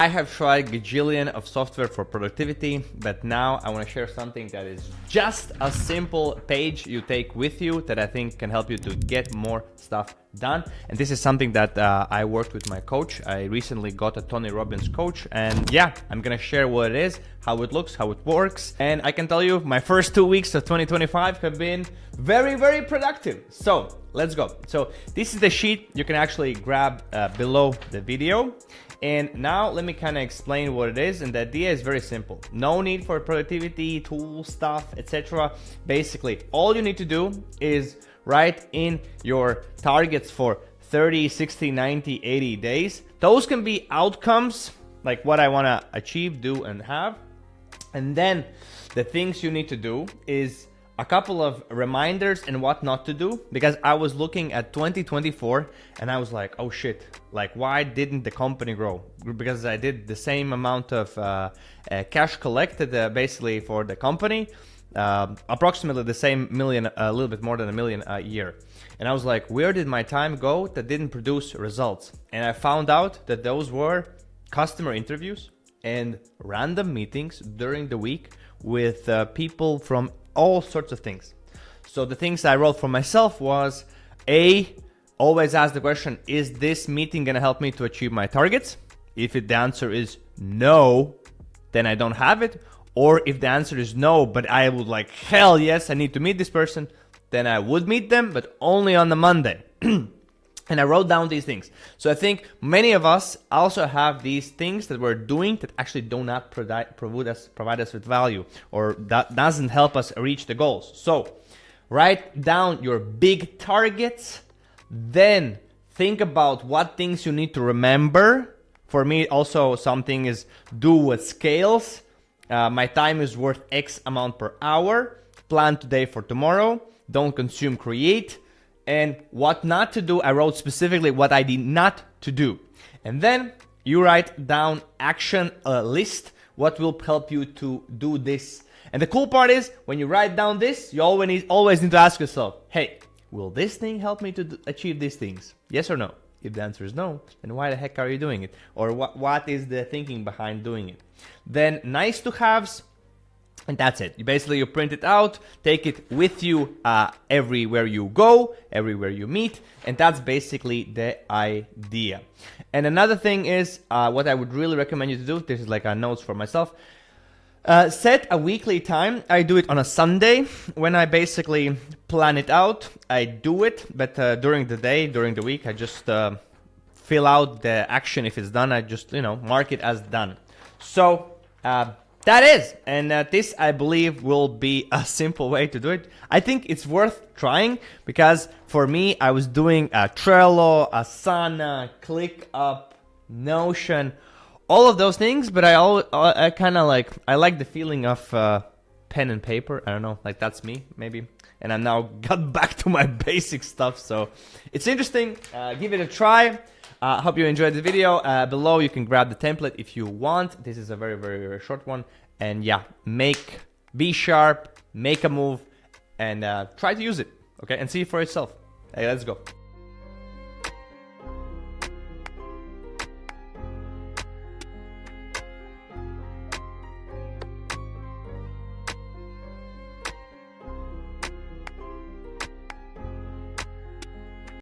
have tried gajillion of software for productivity, but now I want to share something that is just a simple page you take with you that I think can help you to get more stuff done. And this is something that I worked with my coach. I recently got a Tony Robbins coach, and yeah, I'm gonna share what it is, how it looks, how it works. And I can tell you my first 2 weeks of 2025 have been very, very productive. So let's go. So this is the sheet you can actually grab below the video. And now let me kind of explain what it is. And the idea is very simple. No need for productivity, tool stuff, etc. Basically, all you need to do is write in your targets for 30, 60, 90, 80 days. Those can be outcomes, like what I want to achieve, do, and have. And then the things you need to do is a couple of reminders and what not to do, because I was looking at 2024 and I was like, oh shit, like why didn't the company grow? Because I did the same amount of cash collected basically for the company, approximately the same million, a little bit more than $1 million a year. And I was like, where did my time go that didn't produce results? And I found out that those were customer interviews and random meetings during the week with people from all sorts of things. So the things I wrote for myself was always ask the question, is this meeting gonna help me to achieve my targets? If the answer is no, then I don't have it. Or if the answer is no, but I would like, hell yes, I need to meet this person, then I would meet them, but only on the Monday. And I wrote down these things. So I think many of us also have these things that we're doing that actually do not provide us with value, or that doesn't help us reach the goals. So write down your big targets, then think about what things you need to remember. For me, also something is do what scales. My time is worth X amount per hour. Plan today for tomorrow. Don't consume, create. And what not to do, I wrote specifically what I did not to do. And then you write down action list, what will help you to do this. And the cool part is, when you write down this, you always need to ask yourself, hey, will this thing help me to achieve these things? Yes or no? If the answer is no, then why the heck are you doing it? Or what is the thinking behind doing it? Then nice to haves. And that's it. You print it out, take it with you everywhere you go, everywhere you meet, and that's basically the idea. And another thing is, what I would really recommend you to do, this is like a notes for myself, set a weekly time. I do it on a Sunday when I basically plan it out. I do it, but during the day, during the week, I just fill out the action. If it's done, I just, mark it as done. So, that is, and this I believe will be a simple way to do it. I think it's worth trying, because for me, I was doing Trello, Asana, ClickUp, Notion, all of those things, but I kind of like the feeling of pen and paper. I don't know, like that's me maybe. And I now got back to my basic stuff, so it's interesting. Give it a try. I hope you enjoyed the video. Below you can grab the template if you want. This is a very, very, very short one. And yeah, be sharp, make a move, and try to use it, okay? And see it for yourself. Hey, let's go.